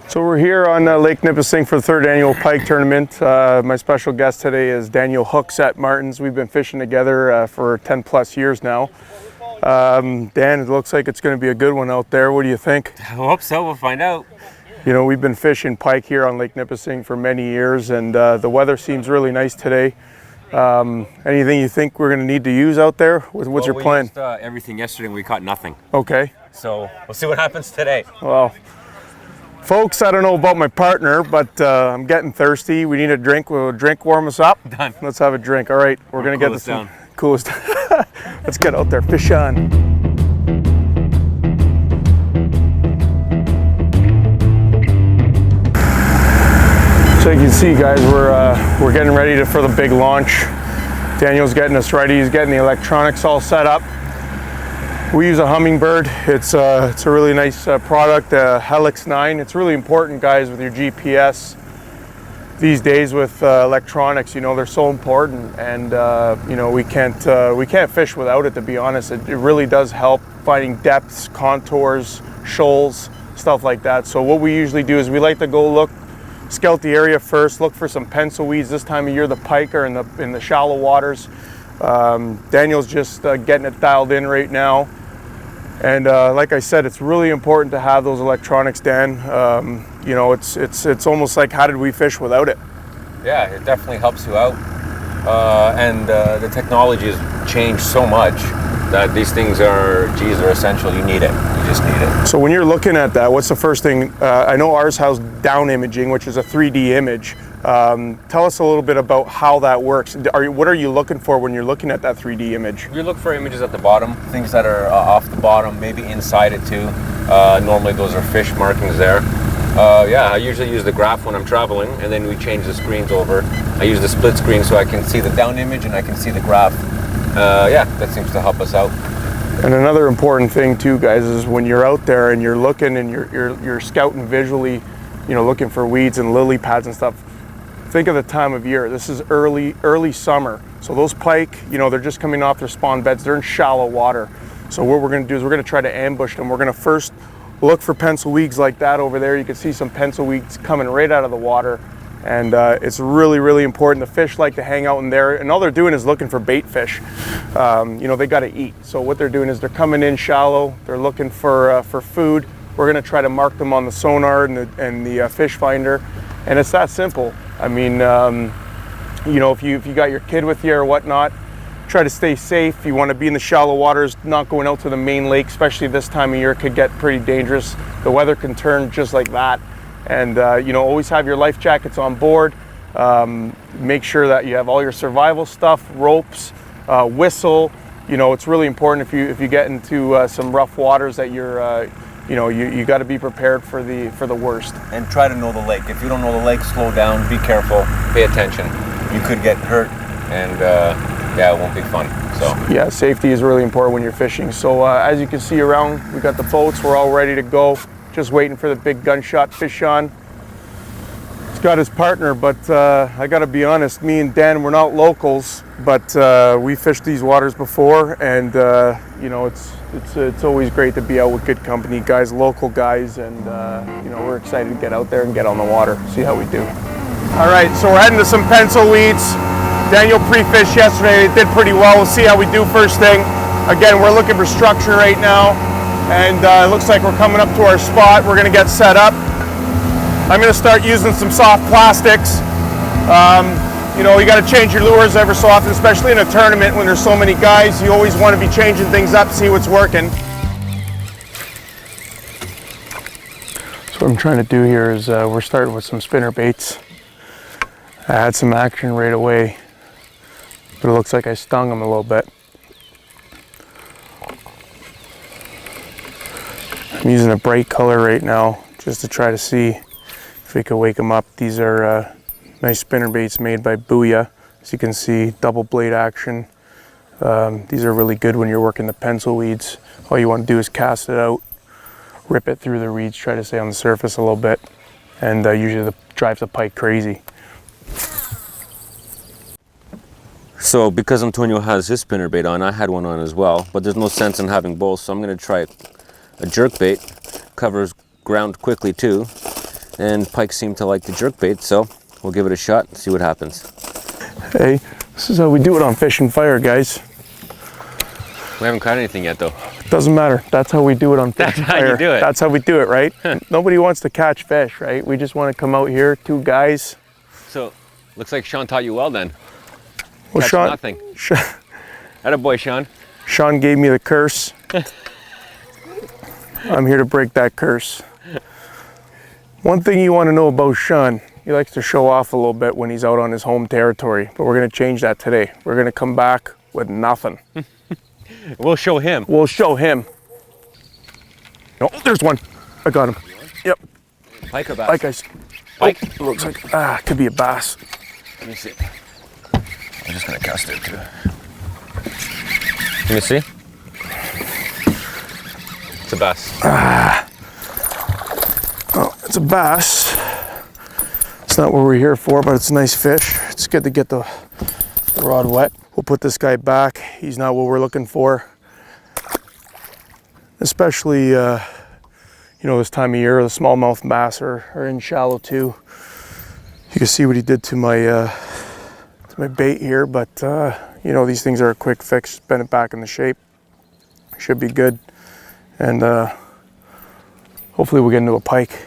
So we're here on Lake Nipissing for the third annual Pike tournament. My special guest today is Daniel Hookset Martins. We've been fishing together for 10 plus years now. Dan, it looks like it's going to be a good one out there. What do you think? I hope so. We'll find out. You know, we've been fishing pike here on Lake Nipissing for many years, and the weather seems really nice today. Anything you think we're going to need to use out there? What's your plan? We used everything yesterday and we caught nothing. Okay. So we'll see what happens today. Well, folks, I don't know about my partner, but I'm getting thirsty. We need a drink. Will a drink warm us up? Done. Let's have a drink. All right, we're going to get this down. Coolest. Let's get out there. Fish on. So you can see, guys, we're getting ready for the big launch. Daniel's getting us ready. He's getting the electronics all set up. We use a Hummingbird. It's a really nice product, Helix 9. It's really important, guys, with your GPS these days with electronics. You know, they're so important, and you know, we can't fish without it. To be honest, it really does help finding depths, contours, shoals, stuff like that. So what we usually do is we like to go scout the area first, look for some pencil weeds. This time of year, the pike are in the shallow waters. Daniel's just getting it dialed in right now. And like I said, it's really important to have those electronics, Dan. You know, it's almost like, how did we fish without it? Yeah, it definitely helps you out. And the technology has changed so much that these things are essential. You need it. You just need it. So when you're looking at that, what's the first thing? I know ours has down imaging, which is a 3D image. Tell us a little bit about how that works. What are you looking for when you're looking at that 3D image? You look for images at the bottom, things that are off the bottom, maybe inside it too. Normally those are fish markings there. Yeah, I usually use the graph when I'm traveling, and then we change the screens over. I use the split screen so I can see the down image and I can see the graph. Yeah, that seems to help us out. And another important thing too, guys, is when you're out there and you're looking and you're scouting visually, you know, looking for weeds and lily pads and stuff. Think of the time of year. This is early summer. So those pike, you know, they're just coming off their spawn beds. They're in shallow water. So what we're going to do is we're going to try to ambush them. We're going to first look for pencil weeds like that over there. You can see some pencil weeds coming right out of the water. And it's really, really important. The fish like to hang out in there, and all they're doing is looking for bait fish. You know, they got to eat. So what they're doing is they're coming in shallow. They're looking for food. We're going to try to mark them on the sonar and the fish finder, and it's that simple. I mean, you know, if you got your kid with you or whatnot, try to stay safe. You want to be in the shallow waters, not going out to the main lake, especially this time of year. It could get pretty dangerous. The weather can turn just like that. And you know, always have your life jackets on board. Make sure that you have all your survival stuff, ropes, whistle. You know, it's really important if you get into some rough waters that you know, you got to be prepared for the worst. And try to know the lake. If you don't know the lake, slow down, be careful, pay attention. You could get hurt, and yeah, it won't be fun. So yeah, safety is really important when you're fishing. So as you can see around, we got the boats. We're all ready to go. Just waiting for the big gunshot fish on. He's got his partner, but I got to be honest. Me and Dan, we're not locals, but we fished these waters before, and you know, it's always great to be out with good company, guys, local guys, and you know, we're excited to get out there and get on the water, see how we do. All right, so we're heading to some pencil weeds. Daniel pre-fished yesterday. It did pretty well. We'll see how we do first thing. Again, we're looking for structure right now, and it looks like we're coming up to our spot. We're going to get set up. I'm going to start using some soft plastics. You know, you got to change your lures every so often, especially in a tournament when there's so many guys. You always want to be changing things up, see what's working. So what I'm trying to do here is we're starting with some spinner baits. I had some action right away, but it looks like I stung them a little bit. I'm using a bright color right now just to try to see if we can wake them up. These are nice spinner baits made by Booyah. As you can see, double blade action. These are really good when you're working the pencil weeds. All you want to do is cast it out, rip it through the reeds, try to stay on the surface a little bit, and usually that drives the pike crazy. So because Antonio has his spinnerbait on, I had one on as well, but there's no sense in having both, so I'm going to try a jerk bait. Covers ground quickly too, and Pike seem to like the jerkbait, so we'll give it a shot and see what happens. Hey, this is how we do it on Fish and Fire, guys. We haven't caught anything yet, though. Doesn't matter. That's how we do it on Fish That's and how Fire. you do it. That's how we do it, right? Nobody wants to catch fish, right? We just want to come out here, two guys. So, looks like Sean taught you well then. Well, Catch Sean, nothing. Attaboy, Sean. Sean gave me the curse. I'm here to break that curse. One thing you want to know about Sean, he likes to show off a little bit when he's out on his home territory, but we're going to change that today. We're going to come back with nothing. We'll show him. We'll show him. Oh, there's one. I got him. Yep. Pike or bass? Like I said. Pike. Oh, looks like, could be a bass. Let me see. I'm just gonna cast it too. Let me see. It's a bass. Oh, it's a bass. It's not what we're here for, but it's a nice fish. It's good to get the rod wet. We'll put this guy back. He's not what we're looking for. Especially, you know, this time of year, the smallmouth bass are in shallow too. You can see what he did to my bait here, but you know, these things are a quick fix. Bend it back into shape. Should be good. And hopefully we'll get into a pike.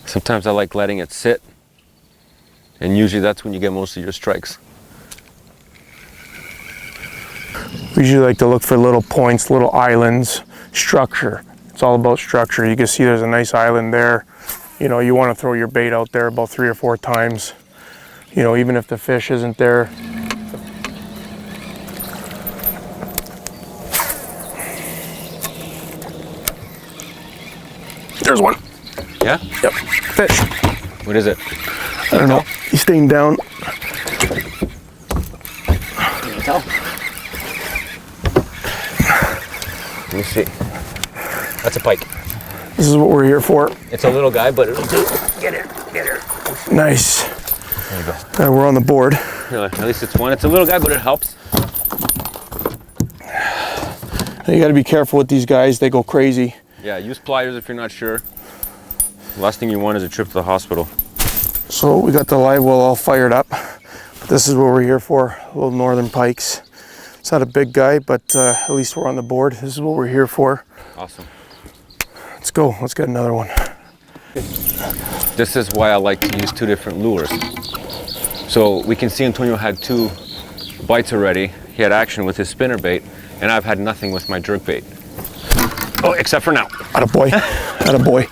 Sometimes I like letting it sit, and usually that's when you get most of your strikes. We usually like to look for little points, little islands, structure. It's all about structure. You can see there's a nice island there. You know, you want to throw your bait out there about 3 or 4 times. You know, even if the fish isn't there. There's one. Yeah? Yep, fish. What is it? I don't know. He's staying down. Can you tell? Let me see. That's a pike. This is what we're here for. It's a little guy, but it'll do. Get her, get her. Nice. There you go. We're on the board. Really, at least it's one. It's a little guy, but it helps. You got to be careful with these guys. They go crazy. Yeah, use pliers if you're not sure. The last thing you want is a trip to the hospital. So we got the live well all fired up. This is what we're here for, little northern pikes. It's not a big guy, but at least we're on the board. This is what we're here for. Awesome. Let's go, let's get another one. This is why I like to use 2 different lures. So we can see Antonio had 2 bites already. He had action with his spinnerbait, and I've had nothing with my jerkbait. Oh, except for now. Attaboy, attaboy.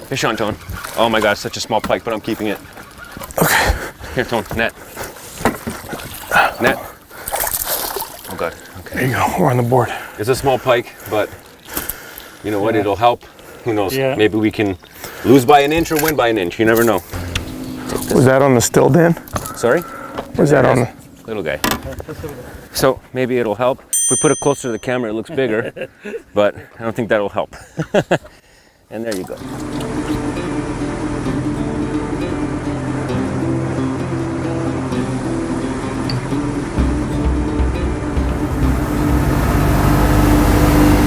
Fish on, Tone. Oh my God, such a small pike, but I'm keeping it. Okay. Here, Tone, net. Net. Oh God, okay. There you go, we're on the board. It's a small pike, but you know what, it'll help. Who knows, Yeah. Maybe we can lose by an inch or win by an inch, you never know. Was that on the still, Dan? Sorry? Was that on the... Little guy. So maybe it'll help. If we put it closer to the camera, it looks bigger, but I don't think that'll help. And there you go.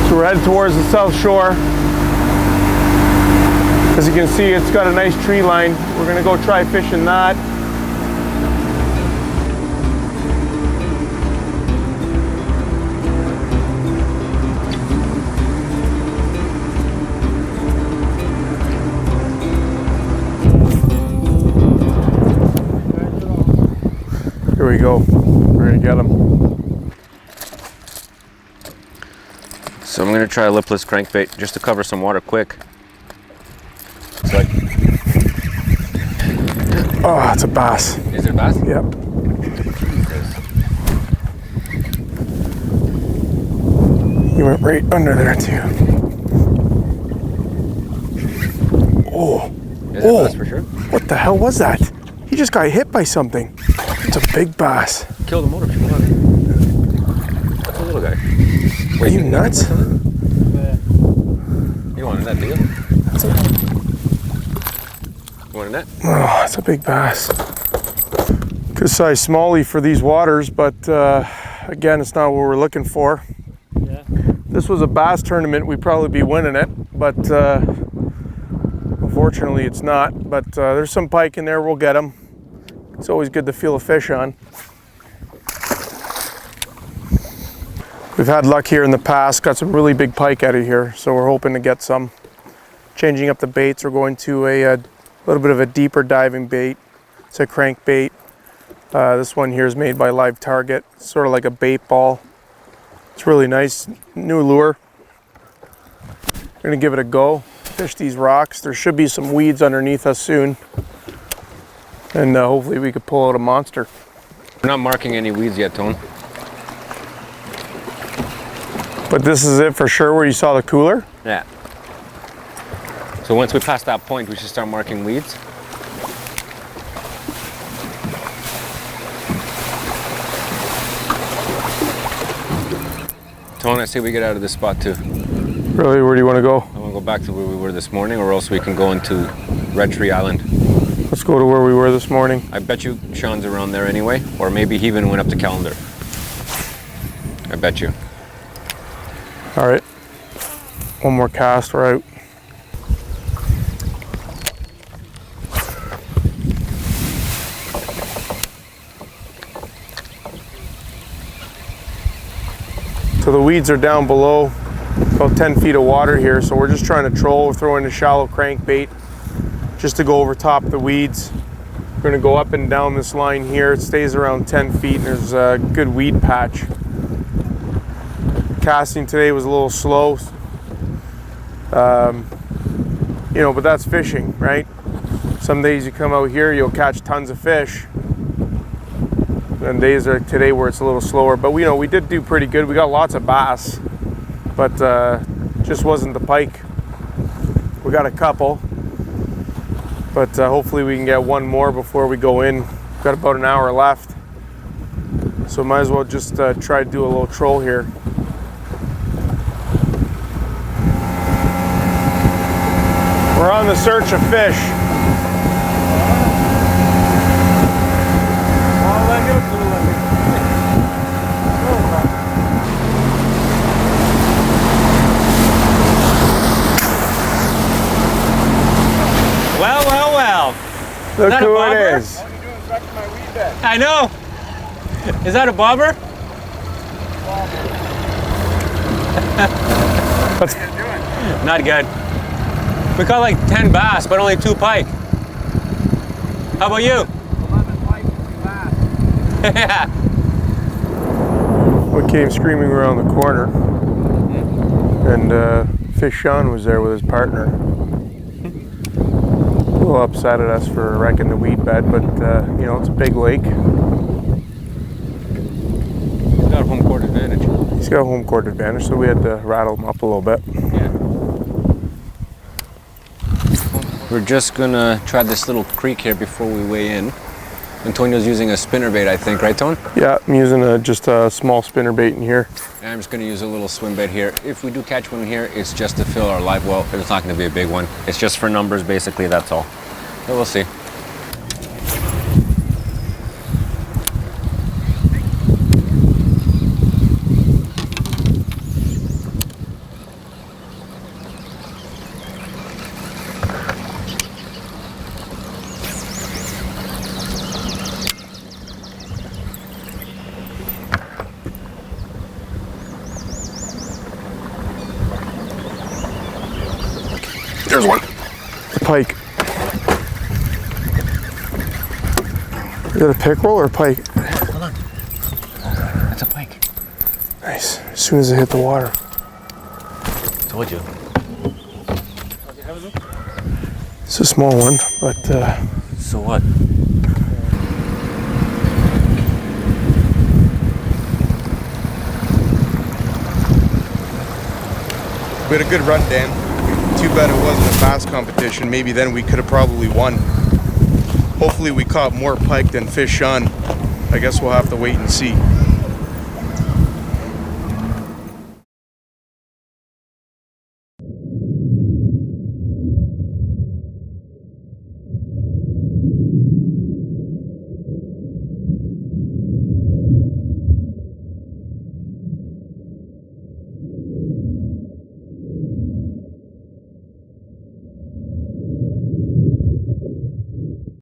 So we're headed towards the south shore. As you can see, it's got a nice tree line. We're gonna go try fishing that. Here we go. We're gonna get them. So I'm gonna try a lipless crankbait just to cover some water quick. It's like, Oh, it's a bass. is it a bass? Yep. He went right under there too. Oh, Is it a bass for sure? what the hell was that? He just got hit by something. It's a big bass. Kill the motor. Come on. That's a little guy. Are you nuts? You wanted that, do you? You want a net? Oh, it's a big bass. Good size smallie for these waters, but again, it's not what we're looking for. Yeah. this was a bass tournament, we'd probably be winning it, but unfortunately it's not. But there's some pike in there, we'll get them. It's always good to feel a fish on. We've had luck here in the past, got some really big pike out of here, so we're hoping to get some. Changing up the baits, we're going to a little bit of a deeper diving bait. It's a crankbait. This one here is made by Live Target, sort of like a bait ball. It's really nice, new lure. We're gonna give it a go, fish these rocks. There should be some weeds underneath us soon, and hopefully we could pull out a monster. We're not marking any weeds yet, Tone. But this is it for sure, where you saw the cooler? Yeah. So once we pass that point, we should start marking weeds. Tone, I say we get out of this spot too. Really, where do you want to go? I want to go back to where we were this morning, or else we can go into Red Tree Island. Let's go to where we were this morning. I bet you Sean's around there anyway, or maybe he even went up to Calendar. I bet you. All right, one more cast, we're out. So the weeds are down below, about 10 feet of water here, so we're just trying to troll. We're throwing a shallow crankbait just to go over top the weeds. We're gonna go up and down this line here. It stays around 10 feet and there's a good weed patch. Casting today was a little slow, you know, but that's fishing, right? Some days you come out here, you'll catch tons of fish. And days are today where it's a little slower, but we know we did do pretty good. We got lots of bass, but just wasn't the pike. We got a couple, but hopefully we can get one more before we go in. We've got about an hour left, so might as well just try to do a little troll here. We're on the search of fish. Well. Look who it is. What are you doing back to my weed bed? I know. Is that a bobber? What are you doing? Not good. We caught like 10 bass, but only 2 pike. How about you? 11 pike and 2 bass. Yeah. We came screaming around the corner, and Fish Sean was there with his partner. A little upset at us for wrecking the weed bed, but you know, it's a big lake. He's got a home court advantage. He's got a home court advantage, so we had to rattle him up a little bit. Yeah. We're just gonna try this little creek here before we weigh in. Antonio's using a spinnerbait, I think, right, Tone? Yeah, I'm using just a small spinnerbait in here. And I'm just gonna use a little swim bait here. If we do catch one here, it's just to fill our live well. It's not gonna be a big one. It's just for numbers, basically, that's all. So we'll see. There's one. The pike. Is that a pickerel or a pike? Hold on. That's a pike. Nice. As soon as it hit the water. Told you. It's a small one, but So what? We had a good run, Dan. Too bad it wasn't a bass competition. Maybe then we could have probably won. Hopefully we caught more pike than fish on. I guess we'll have to wait and see.